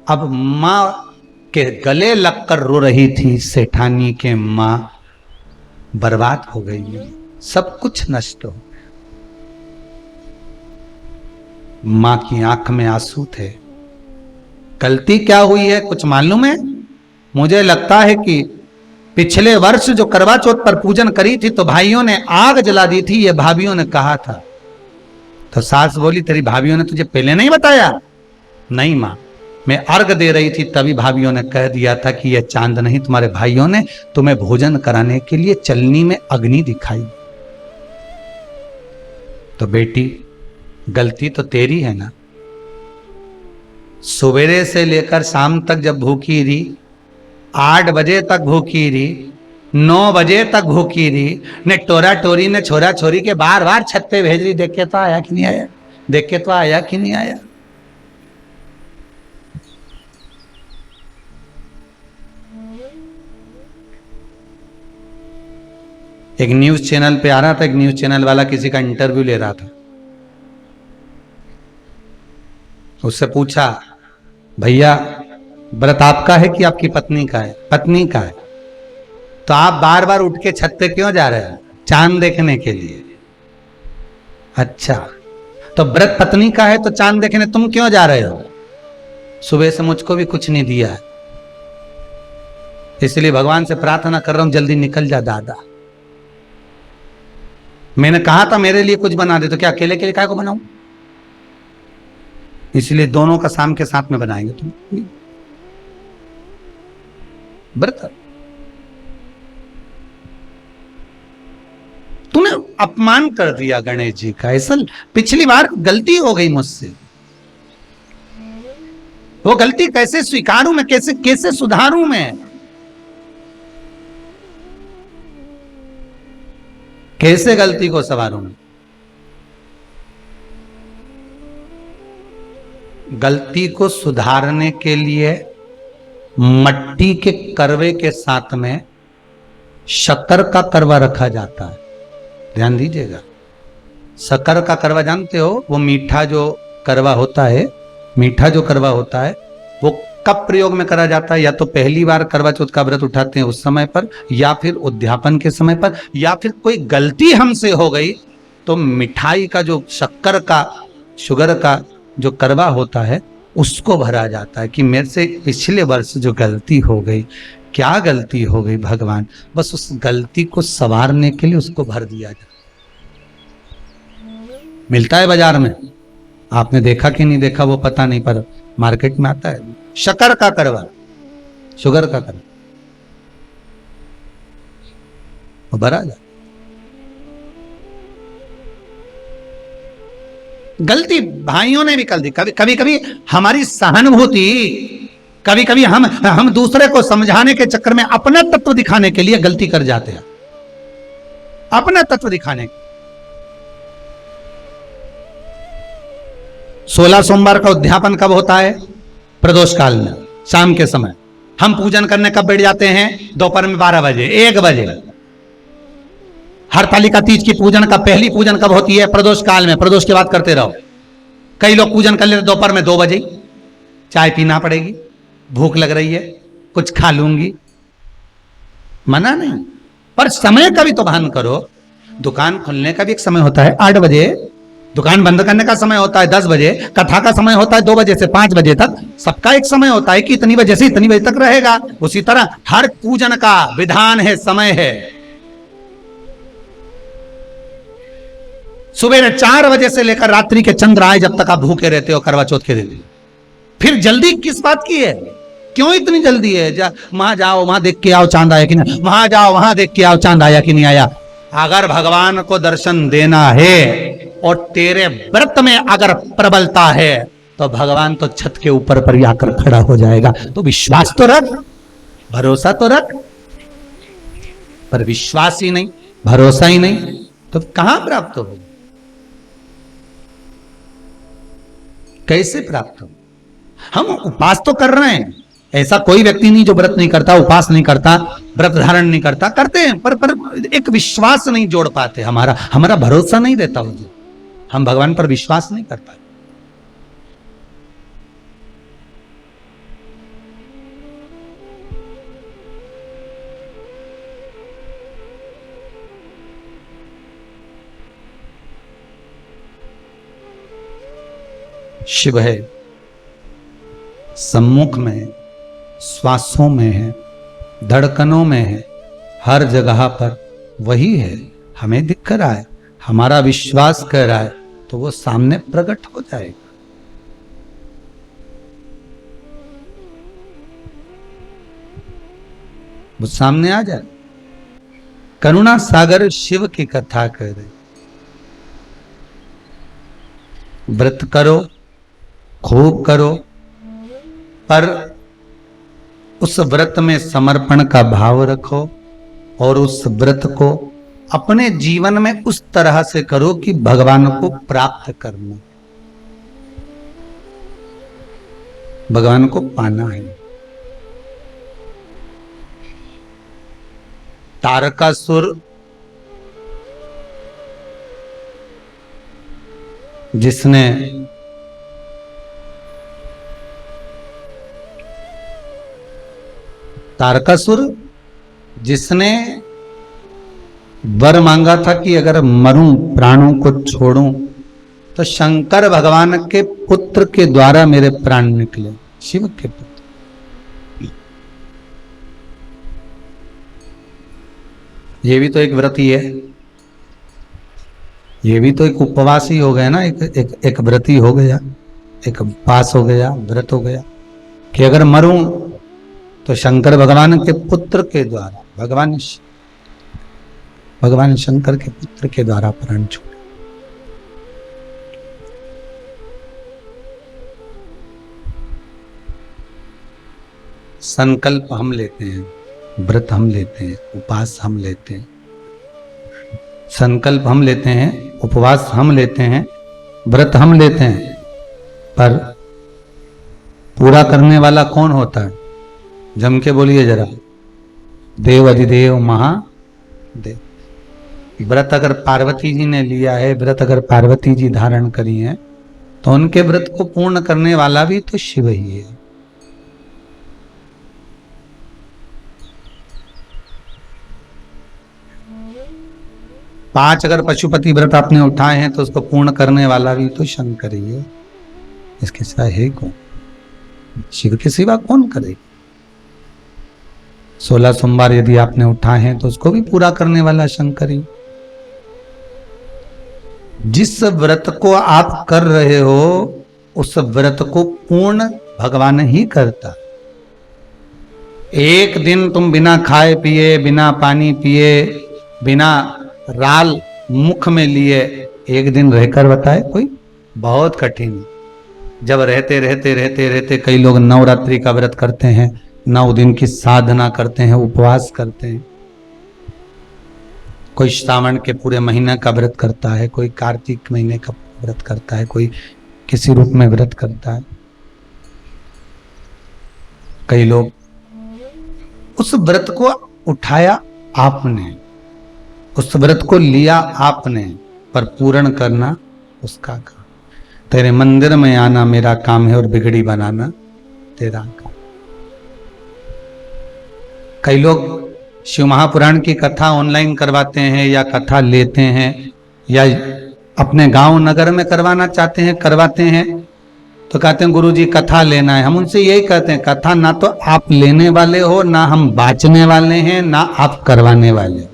अब मां के गले लगकर रो रही थी सेठानी के मां बर्बाद हो गई, सब कुछ नष्ट हो। मां की आंख में आंसू थे। गलती क्या हुई है कुछ मालूम है? मुझे लगता है कि पिछले वर्ष जो करवा चौथ पर पूजन करी थी तो भाइयों ने आग जला दी थी, ये भाभियों ने कहा था। तो सास बोली तेरी भाभियों ने तुझे पहले नहीं बताया? नहीं मां, मैं अर्घ दे रही थी तभी भाभियों ने कह दिया था कि यह चांद नहीं, तुम्हारे भाइयों ने तुम्हें भोजन कराने के लिए चलनी में अग्नि दिखाई। तो बेटी गलती तो तेरी है ना, सवेरे से लेकर शाम तक जब भूखी रही, 8 बजे तक भूखी रही, 9 बजे तक भूखी रही, ने टोरा टोरी ने छोरा छोरी के बार बार छत पे भेज रही, देख के तो आया कि नहीं आया, देख के तो आया कि नहीं आया। एक न्यूज चैनल पे आ रहा था, एक न्यूज चैनल वाला किसी का इंटरव्यू ले रहा था। उससे पूछा, भैया व्रत आपका है कि आपकी पत्नी का है? पत्नी का है। तो आप बार बार उठ के छत पे क्यों जा रहे हैं? चांद देखने के लिए। अच्छा, तो व्रत पत्नी का है तो चांद देखने तुम क्यों जा रहे हो? सुबह से मुझको भी कुछ नहीं दिया है, इसलिए भगवान से प्रार्थना कर रहा हूं जल्दी निकल जा दादा। मैंने कहा था मेरे लिए कुछ बना दे, तो क्या अकेले के लिए काय को बनाऊं? इसलिए दोनों का शाम के साथ में बनाएंगे। तुम व्रत तूने अपमान कर दिया गणेश जी का। ऐसा पिछली बार गलती हो गई मुझसे, वो गलती कैसे स्वीकारूं मैं, कैसे कैसे सुधारूं मैं, कैसे गलती को संवारूं मैं? गलती को सुधारने के लिए मट्टी के करवे के साथ में शक्कर का करवा रखा जाता है। ध्यान दीजिएगा, शक्कर का करवा जानते हो? वो मीठा जो करवा होता है, मीठा जो करवा होता है वो कब प्रयोग में करा जाता है? या तो पहली बार करवा चौथ का व्रत उठाते हैं उस समय पर, या फिर उद्यापन के समय पर, या फिर कोई गलती हमसे हो गई तो मिठाई का जो शक्कर का, शुगर का जो करवा होता है उसको भरा जाता है कि मेरे से पिछले वर्ष जो गलती हो गई, क्या गलती हो गई भगवान, बस उस गलती को संवारने के लिए उसको भर दिया जाता। मिलता है बाजार में, आपने देखा कि नहीं देखा वो पता नहीं, पर मार्केट में आता है शक्कर का करवा, शुगर का करवा, वो भरा जाता। गलती भाइयों ने भी कर दी। कभी कभी हमारी सहानुभूति, कभी कभी हम दूसरे को समझाने के चक्कर में अपना तत्व दिखाने के लिए गलती कर जाते हैं। अपना तत्व दिखाने, 16 सोमवार का उद्यापन कब होता है? प्रदोष काल में, शाम के समय। हम पूजन करने कब बैठ जाते हैं? दोपहर में 12 बजे, 1 बजे। हरतालिका तीज की पूजन का पहली पूजन कब होती है? प्रदोष काल में। प्रदोष की बात करते रहो। कई लोग पूजन कर लेते दोपहर में 2 बजे। चाय पीना पड़ेगी, भूख लग रही है, कुछ खा लूंगी, मना नहीं, पर समय का भी तो भान करो। दुकान खुलने का भी एक समय होता है 8 बजे, दुकान बंद करने का समय होता है 10 बजे, कथा का समय होता है 2 बजे से 5 बजे तक। सबका एक समय होता है कि इतनी बजे से इतनी बजे तक रहेगा। उसी तरह हर पूजन का विधान है, समय है। सुबह 4 बजे से लेकर रात्रि के चंद्र आए जब तक आप भूखे रहते हो करवा चौथ के दिन। फिर जल्दी किस बात की है? क्यों इतनी जल्दी है? वहां जाओ, वहां देख के आओ चांद आया कि नहीं, वहां जाओ, वहां देख के आओ चांद आया कि नहीं आया। अगर भगवान को दर्शन देना है और तेरे व्रत में अगर प्रबलता है तो भगवान तो छत के ऊपर पर ही आकर खड़ा हो जाएगा। तो विश्वास तो रख, भरोसा तो रख। पर विश्वास ही नहीं, भरोसा ही नहीं, तो कहां प्राप्त हो? कैसे प्राप्त हो? हम उपास तो कर रहे हैं, ऐसा कोई व्यक्ति नहीं जो व्रत नहीं करता, उपास नहीं करता, व्रत धारण नहीं करता, करते हैं, पर एक विश्वास नहीं जोड़ पाते। हमारा भरोसा नहीं रहता, हम भगवान पर विश्वास नहीं कर पाते। शिव है, सम्मुख में है, श्वासों में है, धड़कनों में है, हर जगह पर वही है। हमें दिख रहा है, हमारा विश्वास कर रहा है, तो वो सामने प्रकट हो जाएगा। वो सामने आ जाए। करुणा सागर शिव की कथा करे, व्रत करो, खूब करो, पर उस व्रत में समर्पण का भाव रखो और उस व्रत को अपने जीवन में उस तरह से करो कि भगवान को प्राप्त करना, भगवान को पाना है। तारकासुर जिसने तारकासुर जिसने वर मांगा था कि अगर मरूं प्राणों को छोड़ूं तो शंकर भगवान के पुत्र के द्वारा मेरे प्राण निकले, शिव के पुत्र। ये भी तो एक व्रत ही है, ये भी तो एक उपवास ही हो गया ना, एक व्रत ही हो गया, एक उपवास हो गया, व्रत हो गया कि अगर मरूं तो शंकर भगवान के पुत्र के द्वारा, भगवान शंकर के पुत्र के द्वारा प्राण छोड़े। संकल्प हम लेते हैं, व्रत हम लेते हैं, उपवास हम लेते हैं, संकल्प हम लेते हैं, उपवास हम लेते हैं, व्रत हम लेते हैं, पर पूरा करने वाला कौन होता है? जम के बोलिए जरा, देव अधिदेव महादेव। व्रत अगर पार्वती जी ने लिया है, व्रत अगर पार्वती जी धारण करी है, तो उनके व्रत को पूर्ण करने वाला भी तो शिव ही है। पांच अगर पशुपति व्रत आपने उठाए हैं तो उसको पूर्ण करने वाला भी तो शंकर ही है। इसके सिवा है कौन? शिव के सिवा कौन करे? 16 सोमवार यदि आपने उठाए हैं तो उसको भी पूरा करने वाला शंकर ही। जिस व्रत को आप कर रहे हो उस व्रत को पूर्ण भगवान ही करता। एक दिन तुम बिना खाए पिए, बिना पानी पिए, बिना राल मुख में लिए एक दिन रहकर बताए कोई? बहुत कठिन। जब रहते रहते रहते रहते कई लोग नवरात्रि का व्रत करते हैं, 9 दिन की साधना करते हैं, उपवास करते हैं, कोई श्रावण के पूरे महीने का व्रत करता है, कोई कार्तिक महीने का व्रत करता है, कोई किसी रूप में व्रत करता है। कई लोग उस व्रत को उठाया आपने, उस व्रत को लिया आपने, पर पूर्ण करना उसका काम। तेरे मंदिर में आना मेरा काम है और बिगड़ी बनाना तेरा काम। कई लोग शिव महापुराण की कथा ऑनलाइन करवाते हैं या कथा लेते हैं या अपने गांव नगर में करवाना चाहते हैं, करवाते हैं, तो कहते हैं गुरुजी कथा लेना है। हम उनसे यही कहते हैं, कथा ना तो आप लेने वाले हो, ना हम बांचने वाले हैं, ना आप करवाने वाले हो।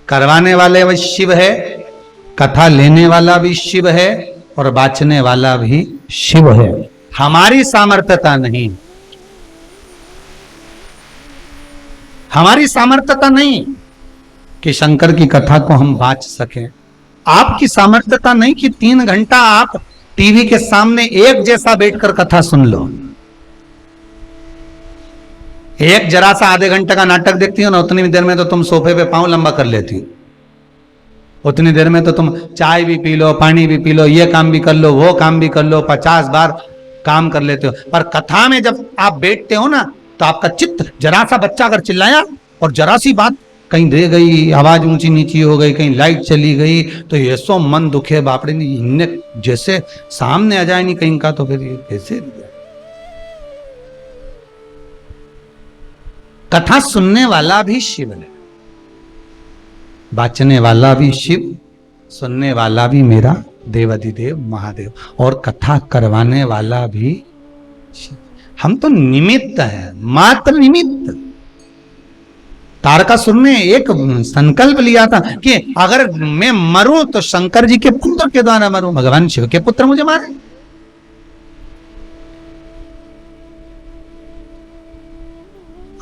करवाने वाले वह शिव है, कथा लेने वाला भी शिव है और बांचने वाला भी शिव है। हमारी सामर्थ्यता नहीं, हमारी सामर्थ्यता नहीं कि शंकर की कथा को हम बांच सकें। आपकी सामर्थ्यता नहीं कि 3 घंटा आप टीवी के सामने एक जैसा बैठकर कथा सुन लो। एक जरा सा आधे घंटे का नाटक देखती हो ना, उतनी देर में तो तुम सोफे पे पांव लंबा कर लेती हो। उतनी देर में तो तुम चाय भी पी लो, पानी भी पी लो, ये काम भी कर लो, वो काम भी कर लो, 50 बार काम कर लेते हो। पर कथा में जब आप बैठते हो ना, तो आपका चित्त, जरा सा बच्चा अगर चिल्लाया और जरा सी बात कहीं रह गई, आवाज ऊंची नीची हो गई, कहीं लाइट चली गई, तो ये सो मन दुखे, बापड़े ने जैसे सामने आ जाए नहीं कहीं का, तो फिर ये कैसे? कथा सुनने वाला भी शिव है, बांचने वाला भी शिव, सुनने वाला भी मेरा देवाधिदेव महादेव, और कथा करवाने वाला भी शिव। हम तो निमित्त है, मात्र निमित्त। तारकासुर ने एक संकल्प लिया था कि अगर मैं मरूं तो शंकर जी के पुत्र के द्वारा मरूं, भगवान शिव के पुत्र मुझे मारे।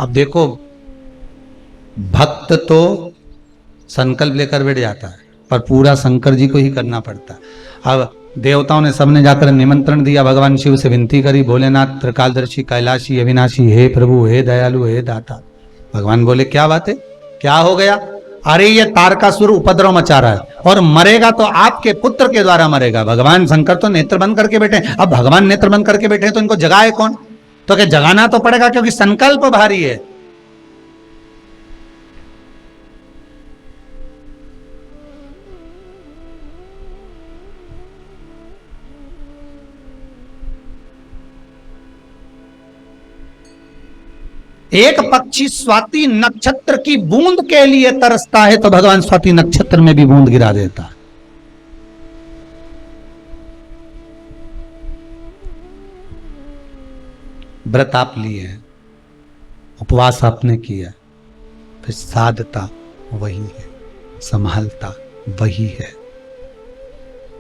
अब देखो, भक्त तो संकल्प लेकर बैठ जाता है, पर पूरा शंकर जी को ही करना पड़ता है। अब देवताओं ने सबने जाकर निमंत्रण दिया, भगवान शिव से विनती करी, भोलेनाथ त्रिकालदर्शी कैलाशी अविनाशी, हे प्रभु, हे दयालु, हे दाता। भगवान बोले क्या बात है, क्या हो गया? अरे ये तारकासुर उपद्रव मचा रहा है और मरेगा तो आपके पुत्र के द्वारा मरेगा। भगवान शंकर तो नेत्र बंद करके बैठे, अब भगवान नेत्र बंद करके बैठे तो इनको जगाए कौन? तो क्या जगाना तो पड़ेगा, क्योंकि संकल्प भारी है। एक पक्षी स्वाति नक्षत्र की बूंद के लिए तरसता है तो भगवान स्वाति नक्षत्र में भी बूंद गिरा देता है। व्रत आप लिए हैं, उपवास आपने किया, फिर साधता वही है, संभालता वही है।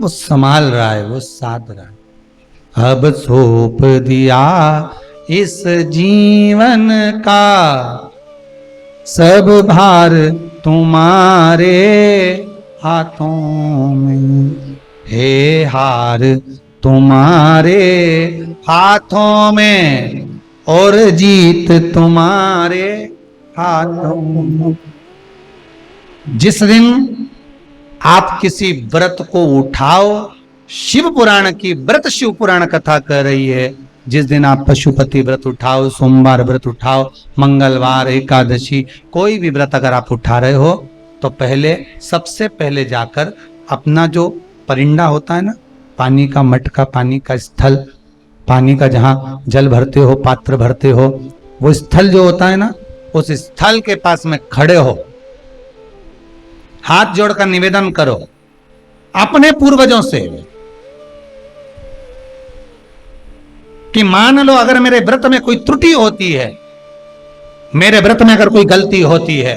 वो संभाल रहा है, वो साध रहा है। अब सौंप दिया इस जीवन का सब भार तुम्हारे हाथों में, हे हार तुम्हारे हाथों में और जीत तुम्हारे हाथों में। जिस दिन आप किसी व्रत को उठाओ, शिव पुराण की व्रत शिव पुराण कथा कर रही है, जिस दिन आप पशुपति व्रत उठाओ, सोमवार व्रत उठाओ, मंगलवार, एकादशी, कोई भी व्रत अगर आप उठा रहे हो तो पहले, सबसे पहले जाकर अपना जो परिंदा होता है ना, पानी का मटका, पानी का स्थल, पानी का जहां जल भरते हो, पात्र भरते हो, वो स्थल जो होता है ना, उस स्थल के पास में खड़े हो, हाथ जोड़कर निवेदन करो अपने पूर्वजों से कि मान लो अगर मेरे व्रत में कोई त्रुटि होती है, मेरे व्रत में अगर कोई गलती होती है,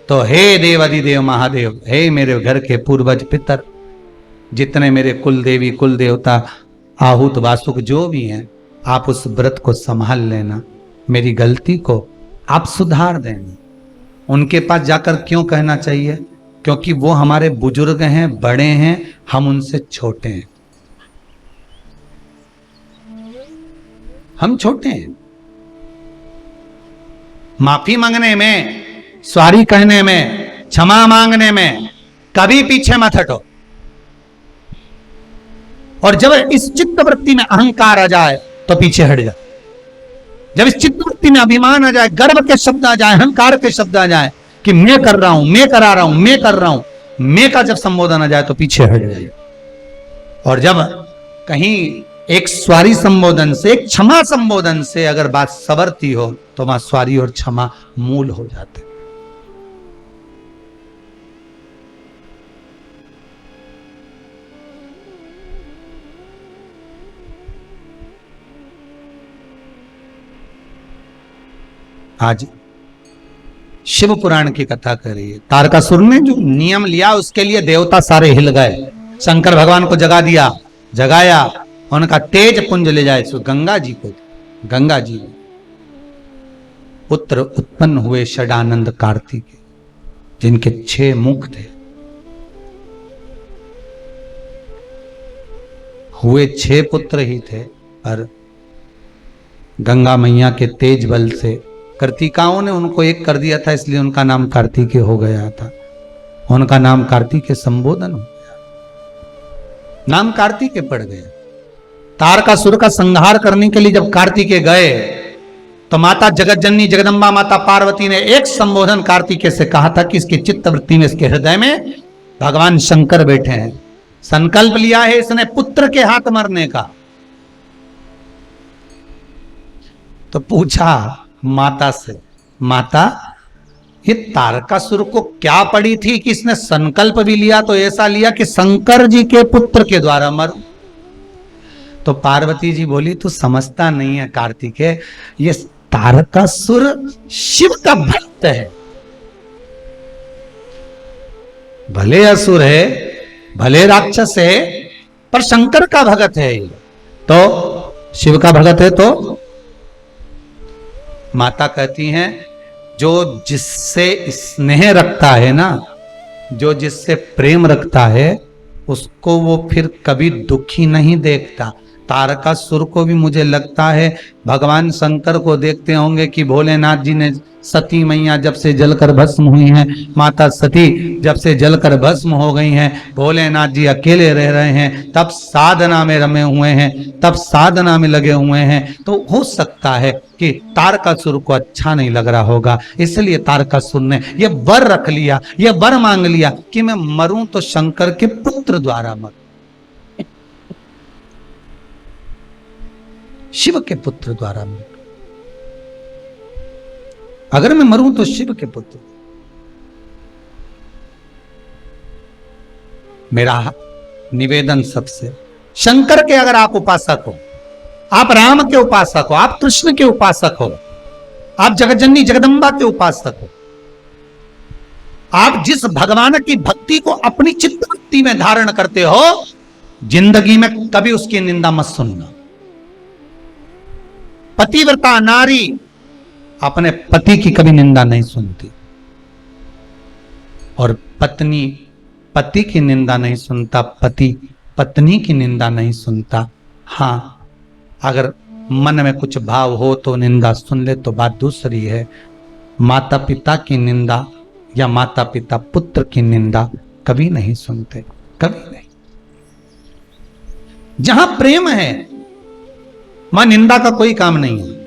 तो हे देवाधिदेव महादेव, हे मेरे घर के पूर्वज पितर, जितने मेरे कुल देवी कुल देवता आहूत वासुक जो भी हैं, आप उस व्रत को संभाल लेना, मेरी गलती को आप सुधार देना। उनके पास जाकर क्यों कहना चाहिए? क्योंकि वो हमारे बुजुर्ग हैं, बड़े हैं, हम उनसे छोटे हैं, हम छोटे हैं। माफी मांगने में, सॉरी कहने में, क्षमा मांगने में कभी पीछे मत हटो। और जब इस चित्त वृत्ति में अहंकार आ जाए तो पीछे हट जाए। जब इस चित्त वृत्ति में अभिमान आ जाए, गर्व के शब्द आ जाए, अहंकार के शब्द आ जाए कि मैं कर रहा हूं, मैं करा रहा हूं, मैं कर रहा हूं, मैं का जब संबोधन आ जाए तो पीछे हट जाए। और जब कहीं एक स्वारी संबोधन से, एक क्षमा संबोधन से अगर बात सवरती हो तो वहां स्वारी और क्षमा मूल हो जाते। आज शिव पुराण की कथा कर रही है। तारकासुर ने जो नियम लिया उसके लिए देवता सारे हिल गए, शंकर भगवान को जगा दिया, जगाया, उनका तेज पुंज ले जाए सो गंगा जी को। गंगा जी पुत्र उत्पन्न हुए षडानंद कार्तिक, जिनके 6 मुख थे, हुए 6 पुत्र ही थे, पर गंगा मैया के तेज बल से कार्तिकाओं ने उनको एक कर दिया था, इसलिए उनका नाम कार्तिकेय हो गया था। उनका नाम कार्तिकेय संबोधन हो गया, नाम कार्तिकेय पड़ गया। तारकासुर का संहार करने के लिए जब कार्तिकेय गए तो माता जगतजननी जगदम्बा माता पार्वती ने एक संबोधन कार्तिकेय से कहा था कि इसके चित्त वृत्ति में, इसके हृदय में भगवान शंकर बैठे हैं। संकल्प लिया है इसने पुत्र के हाथ मरने का। तो पूछा माता से, माता ये तारकासुर को क्या पड़ी थी कि इसने संकल्प भी लिया तो ऐसा लिया कि शंकर जी के पुत्र के द्वारा मरूं। तो पार्वती जी बोली तू समझता नहीं है कार्तिकेय, ये तारकासुर शिव का भक्त है, भले असुर है, भले राक्षस है, पर शंकर का भगत है। तो शिव का भगत है। तो माता कहती हैं जो जिससे स्नेह रखता है ना, जो जिससे प्रेम रखता है, उसको वो फिर कभी दुखी नहीं देखता। तारकासुर को भी मुझे लगता है भगवान शंकर को देखते होंगे कि भोलेनाथ जी ने सती मैया जब से जलकर भस्म हुई हैं, माता सती जब से जलकर भस्म हो गई हैं, भोलेनाथ जी अकेले रह रहे हैं, तब साधना में रमे हुए हैं, तब साधना में लगे हुए हैं। तो हो सकता है कि तारकासुर को अच्छा नहीं लग रहा होगा, इसलिए तारकासुर ने यह वर रख लिया, यह वर मांग लिया कि मैं मरूं तो शंकर के पुत्र द्वारा मरूं, शिव के पुत्र द्वारा मरूं। अगर मैं मरूं तो शिव के पुत्र। मेरा निवेदन सबसे, शंकर के अगर आप उपासक हो, आप राम के उपासक हो, आप कृष्ण के उपासक हो, आप जगतजननी जगदम्बा के उपासक हो, आप जिस भगवान की भक्ति को अपनी चित्तवृत्ति में धारण करते हो, जिंदगी में कभी उसकी निंदा मत सुनना। पतिव्रता नारी अपने पति की कभी निंदा नहीं सुनती, और पत्नी पति की निंदा नहीं सुनता, पति पत्नी की निंदा नहीं सुनता। हां, अगर मन में कुछ भाव हो तो निंदा सुन ले, तो बात दूसरी है। माता पिता की निंदा या माता पिता पुत्र की निंदा कभी नहीं सुनते, कभी नहीं। जहां प्रेम है वहां निंदा का कोई काम नहीं है।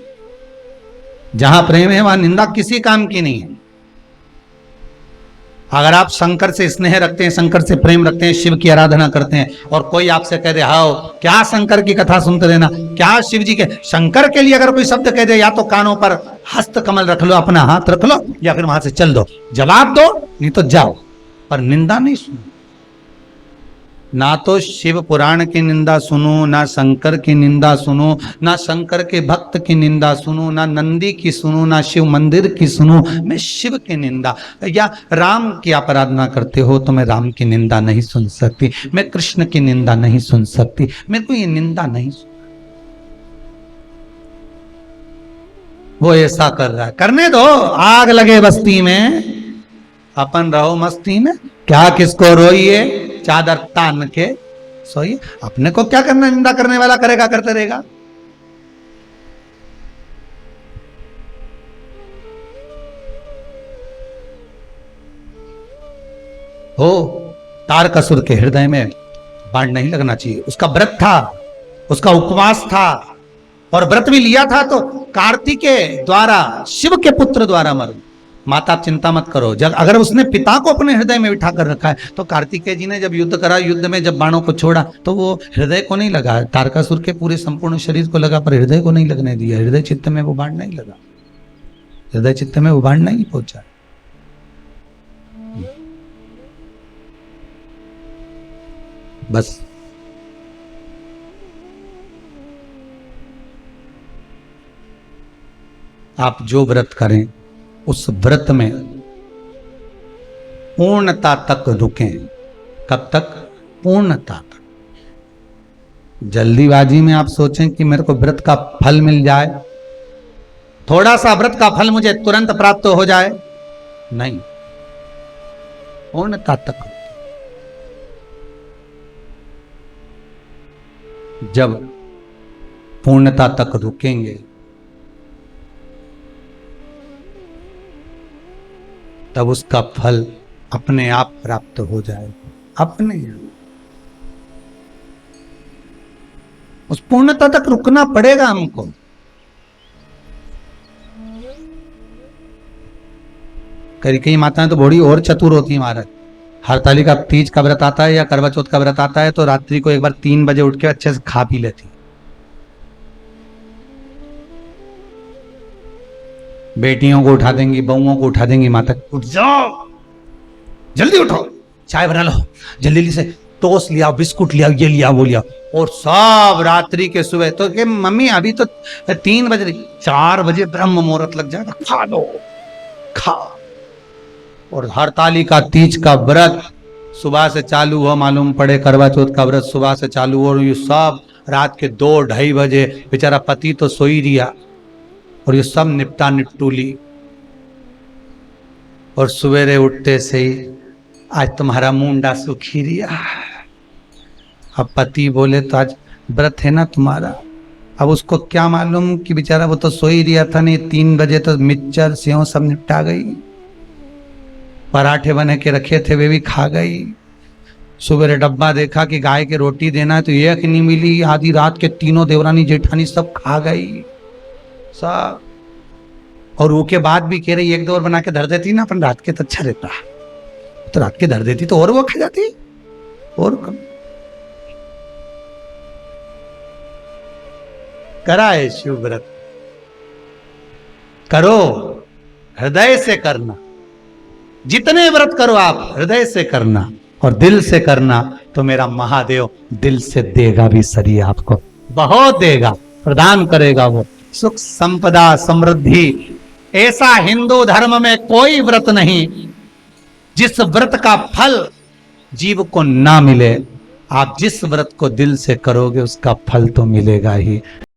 जहां प्रेम है वहां निंदा किसी काम की नहीं है। अगर आप शंकर से स्नेह रखते हैं, शंकर से प्रेम रखते हैं, शिव की आराधना करते हैं, और कोई आपसे कह दे हाओ क्या शंकर की कथा सुनते रहना, क्या शिव जी के, शंकर के लिए अगर कोई शब्द कह दे, या तो कानों पर हस्त कमल रख लो, अपना हाथ रख लो, या फिर वहां से चल दो, जवाब दो, नहीं तो जाओ, पर निंदा नहीं सुनो। ना तो शिव पुराण की निंदा सुनो, ना शंकर की निंदा सुनो, ना शंकर के भक्त की निंदा सुनो, ना नंदी की सुनो, ना शिव मंदिर की सुनो। मैं शिव की निंदा, या राम की आप आराधना करते हो तो मैं राम की निंदा नहीं सुन सकती, मैं कृष्ण की निंदा नहीं सुन सकती, मेरे को ये निंदा नहीं सुन। वो ऐसा कर रहा है, करने दो, आग लगे बस्ती में, अपन रहो मस्ती में, क्या किसको रोइए, चादर तान के सोइए। अपने को क्या करना, निंदा करने वाला करेगा, करते रहेगा। हो, तारकासुर के हृदय में बाण नहीं लगना चाहिए। उसका व्रत था, उसका उपवास था, और व्रत भी लिया था तो कार्तिकेय द्वारा, शिव के पुत्र द्वारा मरो। माता चिंता मत करो, जब अगर उसने पिता को अपने हृदय में बिठा कर रखा है, तो कार्तिकेय जी ने जब युद्ध करा, युद्ध में जब बाणों को छोड़ा तो वो हृदय को नहीं लगा, तारकासुर के पूरे संपूर्ण शरीर को लगा, पर हृदय को नहीं लगने दिया। हृदय चित्त में वो बाण नहीं लगा, हृदय चित्त में वो बाण नहीं पहुंचा। बस आप जो व्रत करें उस व्रत में पूर्णता तक रुकें। कब तक? पूर्णता तक। जल्दीबाजी में आप सोचें कि मेरे को व्रत का फल मिल जाए, थोड़ा सा व्रत का फल मुझे तुरंत प्राप्त हो जाए, नहीं, पूर्णता तक। जब पूर्णता तक रुकेंगे तब उसका फल अपने आप प्राप्त हो जाएगा, अपने आप। उस पूर्णता तक रुकना पड़ेगा हमको। कई माताएं तो बड़ी और चतुर होती है महाराज। हरतालिका तीज का व्रत आता है या करवा चौथ का व्रत आता है तो रात्रि को एक बार 3 बजे उठ के अच्छे से खा पी लेती। बेटियों को उठा देंगी, बहुओं को उठा देंगी, माता उठ जाओ, जल्दी उठो, चाय बना लो, जल्दी से टोस्ट लिया, बिस्कुट लिया, ये लिया, वो लिया, और सब रात्रि के सुबह तो कि मम्मी अभी तो 3 बज रही, 4 बजे ब्रह्म मुहूर्त लग जाएगा, खा लो, खा। और हरतालिका तीज का व्रत सुबह से चालू हुआ, मालूम पड़े करवा चौथ का व्रत सुबह से चालू हुआ, और ये सब रात के 2-2:30 बजे बेचारा पति तो सो ही दिया, और ये सब निपटा निपटूली, और सवेरे उठते से ही आज तुम्हारा मुंडा सुखी रिया। अब पति बोले तो आज व्रत है ना तुम्हारा। अब उसको क्या मालूम कि बेचारा वो तो सो ही रिया था, नहीं 3 बजे तो मिक्सचर सेव सब निपटा गई, पराठे बने के रखे थे वे भी खा गई। सुबह डब्बा देखा कि गाय के रोटी देना है तो एक नहीं मिली, आधी रात के तीनों देवरानी जेठानी सब खा गई सब। और वो के बाद भी कह रही 1-2 और बना के धर देती ना अपन रात के तो अच्छा रहता, तो रात के धर देती तो और वो खा जाती। और कम कराए शिव व्रत करो, हृदय से करना। जितने व्रत करो आप हृदय से करना और दिल से करना, तो मेरा महादेव दिल से देगा भी सरी आपको, बहुत देगा, प्रदान करेगा वो सुख संपदा समृद्धि। ऐसा हिंदू धर्म में कोई व्रत नहीं जिस व्रत का फल जीव को ना मिले। आप जिस व्रत को दिल से करोगे उसका फल तो मिलेगा ही।